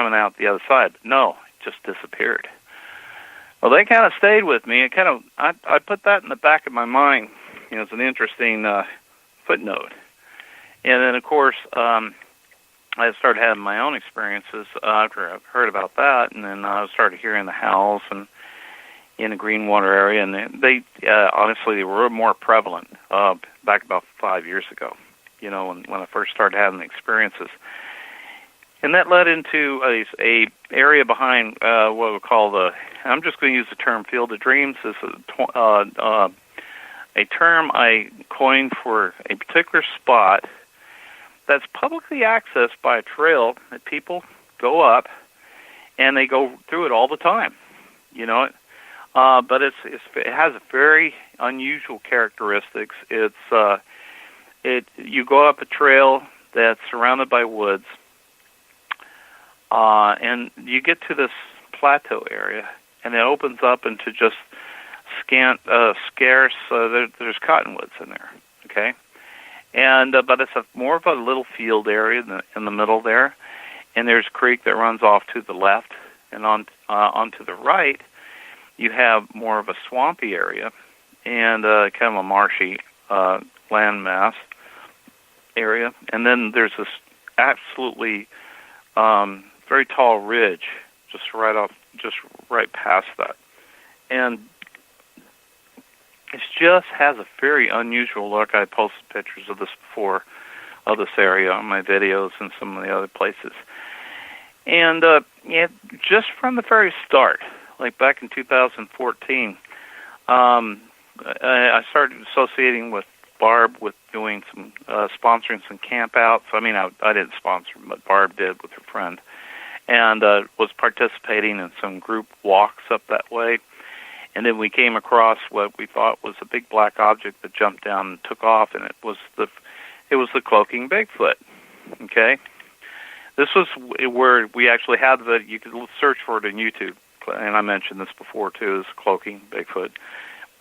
coming out the other side. But no, it just disappeared. Well, they kind of stayed with me. It kind of, I put that in the back of my mind, as an interesting footnote. And then, of course, I started having my own experiences after I heard about that, and then I started hearing the howls and in the Greenwater area, and they honestly, they were more prevalent back about 5 years ago, when I first started having the experiences. And that led into a area behind what we call I'm just going to use the term Field of Dreams. This is a term I coined for a particular spot that's publicly accessed by a trail that people go up, and they go through it all the time, but it has a very unusual characteristics. You go up a trail that's surrounded by woods, and you get to this plateau area, and it opens up into just scarce. There's cottonwoods in there, okay, and but it's more of a little field area in the middle there, and there's a creek that runs off to the left, and onto the right, you have more of a swampy area and kind of a marshy landmass area, and then there's this absolutely very tall ridge just right past that, and it just has a very unusual look. I posted pictures of this before, of this area on my videos and some of the other places. And just from the very start, like back in 2014, I started associating with Barb with doing some sponsoring some camp outs. I mean, I didn't sponsor them, but Barb did with her friend, and was participating in some group walks up that way. And then we came across what we thought was a big black object that jumped down and took off, and it was the cloaking Bigfoot. Okay, this was where we actually had you could search for it on YouTube, and I mentioned this before too, is cloaking Bigfoot,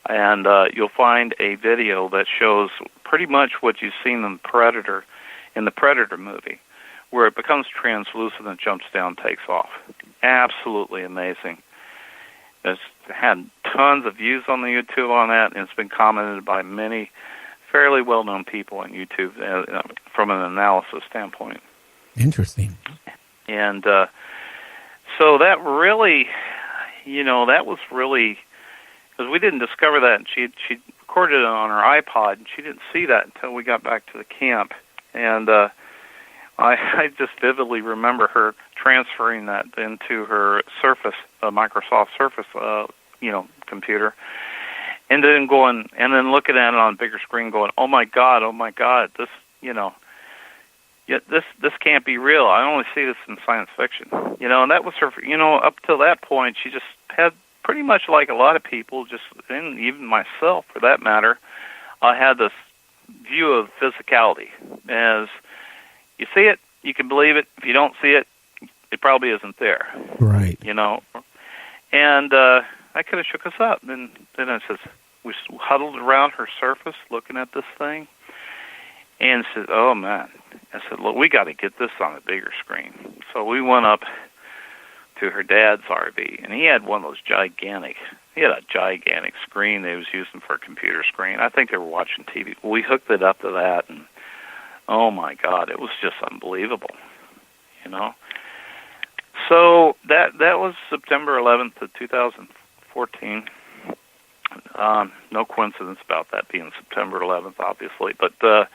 and you'll find a video that shows pretty much what you've seen in the Predator movie, where it becomes translucent and jumps down, takes off. Absolutely amazing. It's had tons of views on the YouTube on that, and it's been commented by many fairly well-known people on YouTube from an analysis standpoint. Interesting. And so that really, that was really, because we didn't discover that, and she recorded it on her iPod, and she didn't see that until we got back to the camp. And I just vividly remember her transferring that into her Surface, Microsoft Surface, computer, and then looking at it on a bigger screen, going, oh my God, this, this can't be real. I only see this in science fiction, and that was her, up till that point, she just had pretty much like a lot of people, and even myself for that matter, I had this view of physicality as, you see it, you can believe it. If you don't see it, it probably isn't there. Right. And I kind of shook us up. And then I says, we huddled around her surface looking at this thing. And said, oh, man. I said, look, we got to get this on a bigger screen. So we went up to her dad's RV, and he had one of those gigantic screen they was using for a computer screen. I think they were watching TV. We hooked it up to that, and oh my God, it was just unbelievable, So that was September 11th of 2014. No coincidence about that being September 11th, obviously, but that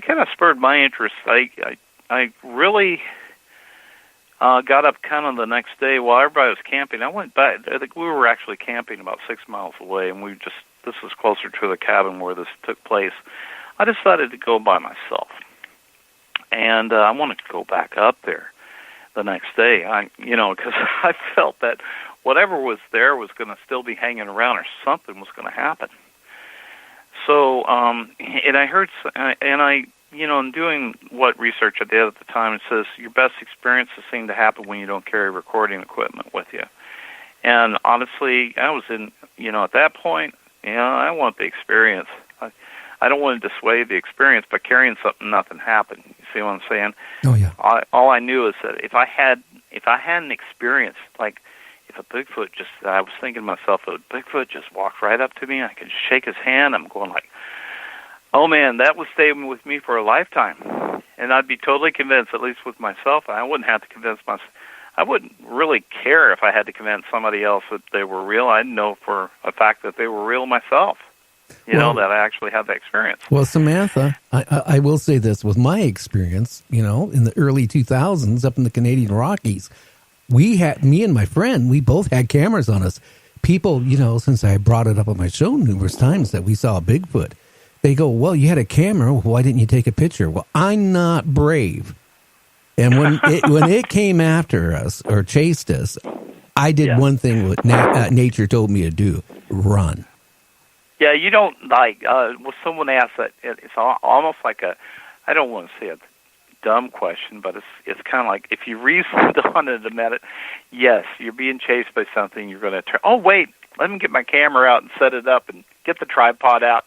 kind of spurred my interest. I really got up kind of the next day while everybody was camping. I went back. I think we were actually camping about 6 miles away, and this was closer to the cabin where this took place. I decided to go by myself, and I wanted to go back up there the next day. Because I felt that whatever was there was going to still be hanging around, or something was going to happen. So, and I heard, in doing what research I did at the time, it says your best experiences seem to happen when you don't carry recording equipment with you. And honestly, I was at that point, I want the experience. I don't want to dissuade the experience by carrying something, nothing happened, you see what I'm saying? Oh yeah. All I knew is that if I had an experience, like if a Bigfoot I was thinking to myself, if a Bigfoot just walked right up to me, I could shake his hand. I'm going like, oh man, that would stay with me for a lifetime, and I'd be totally convinced, at least with myself. I wouldn't have to convince myself. I wouldn't really care if I had to convince somebody else that they were real. I'd know for a fact that they were real myself. You know, that I actually had that experience. Well, Samantha, I will say this with my experience, you know, in the early 2000s up in the Canadian Rockies, me and my friend, we both had cameras on us. People, you know, since I brought it up on my show numerous times that we saw a Bigfoot, they go, well, you had a camera. Why didn't you take a picture? Well, I'm not brave. And when it came after us or chased us, I did one thing what nature told me to do: run. Yeah, you don't like. Well, someone asked that. It's almost like I don't want to say a dumb question, but it's kind of like if you reasoned on it a minute. Yes, you're being chased by something. You're going to turn. Oh wait, let me get my camera out and set it up and get the tripod out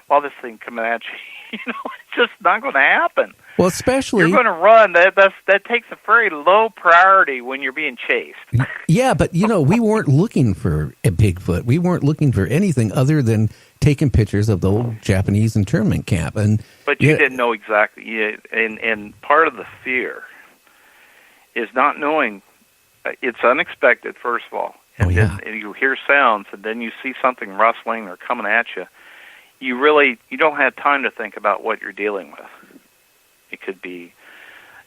while this thing coming at you. You know, it's just not going to happen. Well, especially you're going to run. That takes a very low priority when you're being chased. Yeah, but you know, we weren't looking for a Bigfoot. We weren't looking for anything other than taking pictures of the old Japanese internment camp. But you didn't know exactly. Yeah, and part of the fear is not knowing. It's unexpected, first of all, and then you hear sounds, and then you see something rustling or coming at you. You don't have time to think about what you're dealing with. It could be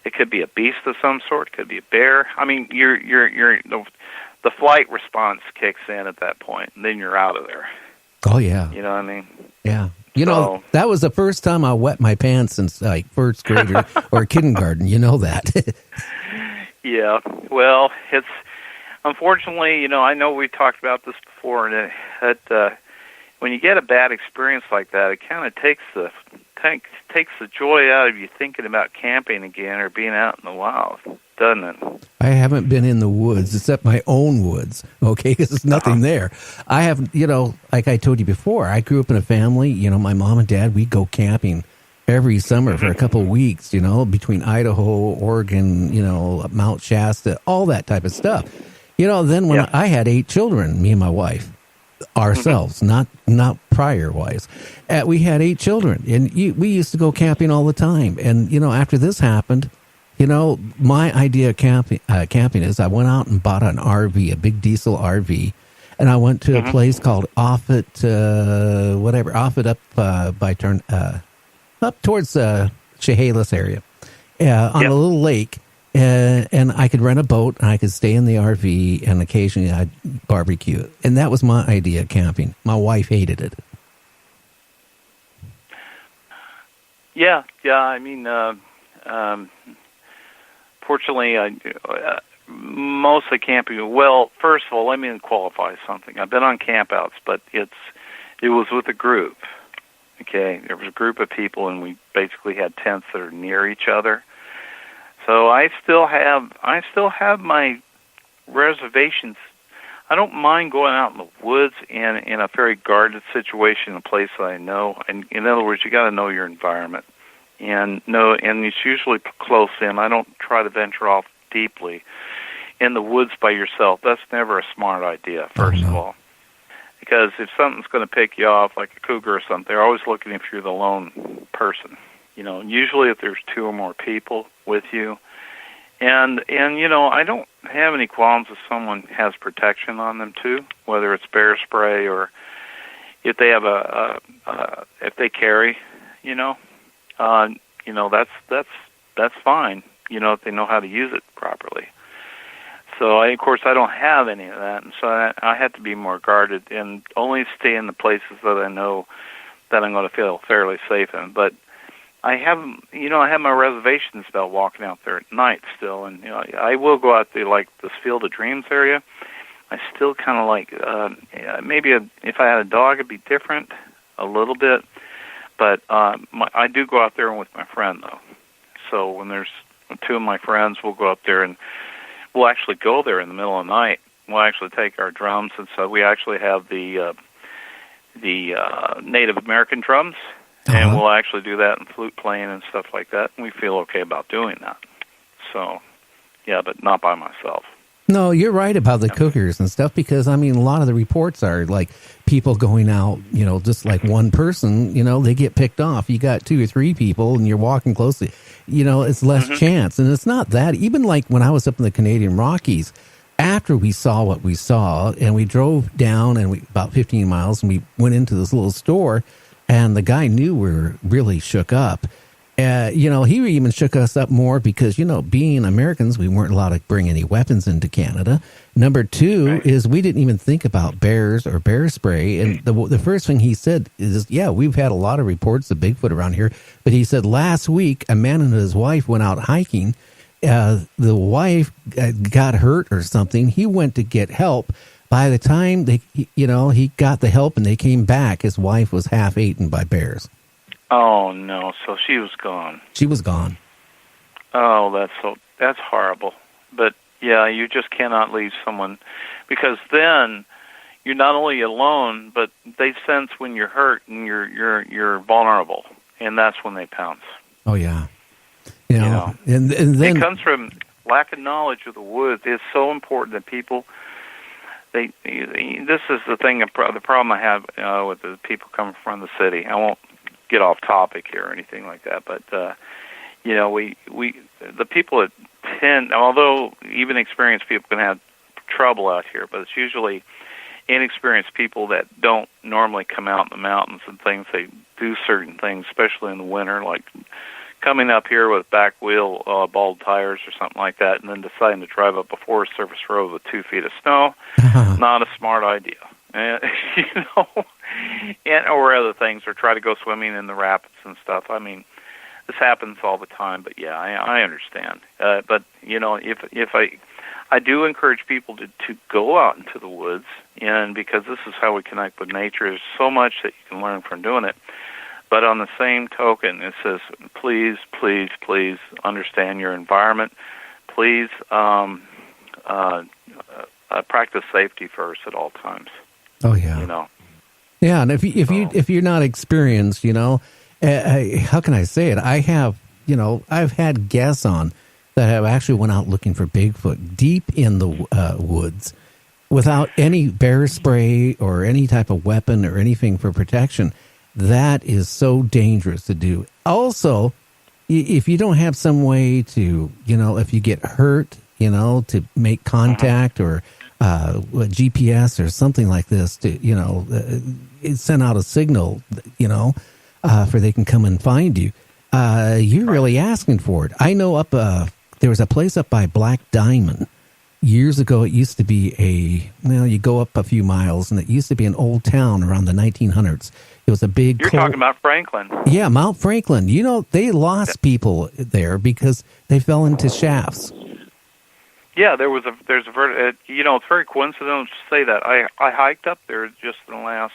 a beast of some sort. It could be a bear. I mean, the flight response kicks in at that point, and then you're out of there. Oh yeah. You know what I mean? Yeah. You know, that was the first time I wet my pants since like first grade or kindergarten. You know that. Yeah. Well, it's unfortunately, you know, I know we talked about this before, and that when you get a bad experience like that, it kind of takes the joy out of you thinking about camping again or being out in the wild, doesn't it? I haven't been in the woods except my own woods, okay, because there's nothing there. I have, you know, like I told you before, I grew up in a family, you know, my mom and dad, we'd go camping every summer for a couple of weeks, you know, between Idaho, Oregon, you know, Mount Shasta, all that type of stuff. You know, then when I had 8 children, me and my wife, ourselves, not prior wise. We had 8 children, and we used to go camping all the time. And you know, after this happened, you know, my idea of camping is I went out and bought an RV, a big diesel RV, and I went to a place called Offutt up towards Chehalis area, on a little lake. And I could rent a boat, and I could stay in the RV, and occasionally I'd barbecue. And that was my idea of camping. My wife hated it. Yeah. I mean, fortunately, mostly camping. Well, first of all, let me qualify something. I've been on campouts, but it was with a group. Okay, there was a group of people, and we basically had tents that are near each other. So I still have my reservations. I don't mind going out in the woods in a very guarded situation, a place that I know. And in other words, you got to know your environment, and it's usually close in. I don't try to venture off deeply in the woods by yourself. That's never a smart idea, first of all, because if something's going to pick you off, like a cougar or something, they're always looking if you're the lone person. You know, usually if there's 2 or more people with you, and you know, I don't have any qualms if someone has protection on them too, whether it's bear spray or if they have if they carry, you know, that's fine. You know, if they know how to use it properly. So of course I don't have any of that, and so I have to be more guarded and only stay in the places that I know that I'm going to feel fairly safe in. But I have my reservations about walking out there at night still, and you know, I will go out there like this Field of Dreams area. I still kind of like if I had a dog, it'd be different a little bit, but I do go out there with my friend though. So when there's 2 of my friends, we'll go up there and we'll actually go there in the middle of the night. We'll actually take our drums, and so we actually have the Native American drums. And we'll actually do that in flute playing and stuff like that, and we feel okay about doing that. So, yeah, but not by myself. No, you're right about the cookers and stuff, because, I mean, a lot of the reports are like people going out, just like one person, they get picked off. You got 2 or 3 people and you're walking closely, it's less chance. And it's not that. Even like when I was up in the Canadian Rockies, after we saw what we saw, and we drove down about 15 miles, and we went into this little store, and the guy knew we were really shook up. He even shook us up more because, being Americans, we weren't allowed to bring any weapons into Canada. Number 2 is we didn't even think about bears or bear spray. And the first thing he said is, yeah, we've had a lot of reports of Bigfoot around here. But he said last week, a man and his wife went out hiking. The wife got hurt or something. He went to get help. By the time he got the help and they came back, his wife was half eaten by bears. Oh no! So she was gone. She was gone. Oh, that's horrible. But yeah, you just cannot leave someone, because then you're not only alone, but they sense when you're hurt and you're vulnerable, and that's when they pounce. Oh yeah. And then it comes from lack of knowledge of the woods. It's so important that people. This is the thing. The problem I have with the people coming from the city. I won't get off topic here or anything like that, but the people that tend, although even experienced people can have trouble out here, but it's usually inexperienced people that don't normally come out in the mountains and things. They do certain things, especially in the winter, like coming up here with back wheel bald tires or something like that, and then deciding to drive up a Forest Service road with 2 feet of snow. Not a smart idea. Or other things, or try to go swimming in the rapids and stuff. I mean, this happens all the time, but yeah, I understand. But if I do encourage people to go out into the woods, and because this is how we connect with nature. There's so much that you can learn from doing it. But on the same token, it says, please, please, please understand your environment. Please practice safety first at all times. Oh yeah. Yeah, and if you're not experienced, how can I say it? I have, I've had guests on that have actually went out looking for Bigfoot deep in the woods without any bear spray or any type of weapon or anything for protection. That is so dangerous to do. Also, if you don't have some way to, if you get hurt, to make contact or GPS or something like this to, send out a signal, for they can come and find you. You're really asking for it. I know there was a place up by Black Diamond. Years ago, it used to be you go up a few miles, and it used to be an old town around the 1900s. It was a big... You're talking about Franklin. Yeah, Mount Franklin. They lost people there because they fell into shafts. Yeah, there's it's very coincidental to say that. I hiked up there just in the last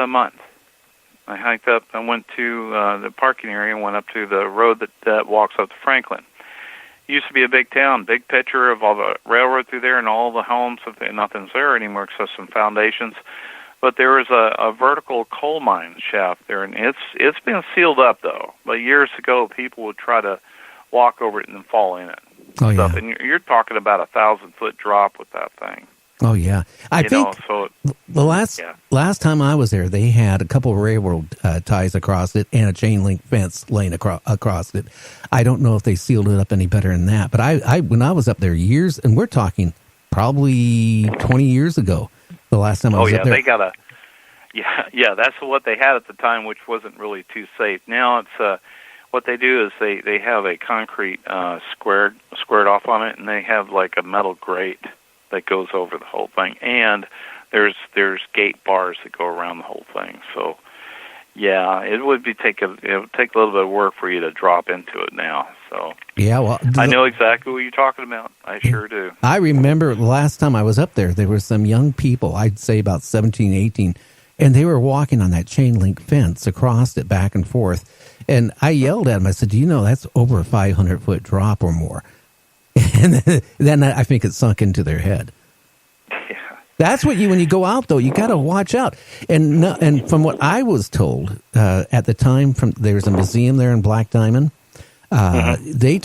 month. I hiked up and went to the parking area and went up to the road that walks up to Franklin. It used to be a big town, big picture of all the railroad through there and all the homes. Nothing's there anymore except some foundations. But there is a vertical coal mine shaft there, and it's been sealed up though. But years ago, people would try to walk over it and then fall in it. Oh yeah, and you're talking about 1,000-foot drop with that thing. Oh yeah, I think the last time I was there, they had a couple of railroad ties across it and a chain link fence laying across it. I don't know if they sealed it up any better than that, but I when I was up there years, and we're talking probably 20 years ago, the last time I was up there. They got that's what they had at the time, which wasn't really too safe. Now it's what they do is they have a concrete squared off on it, and they have like a metal grate that goes over the whole thing, and there's gate bars that go around the whole thing. So yeah, it would take a little bit of work for you to drop into it now. So yeah, well, I know exactly what you're talking about. I sure do. I remember the last time I was up there were some young people, I'd say about 17, 18, and they were walking on that chain link fence across it back and forth. And I yelled at them. I said, "Do you know that's over a 500-foot drop or more?" And then I think it sunk into their head. Yeah. That's what when you go out though, you got to watch out. And from what I was told at the time, there was a museum there in Black Diamond. They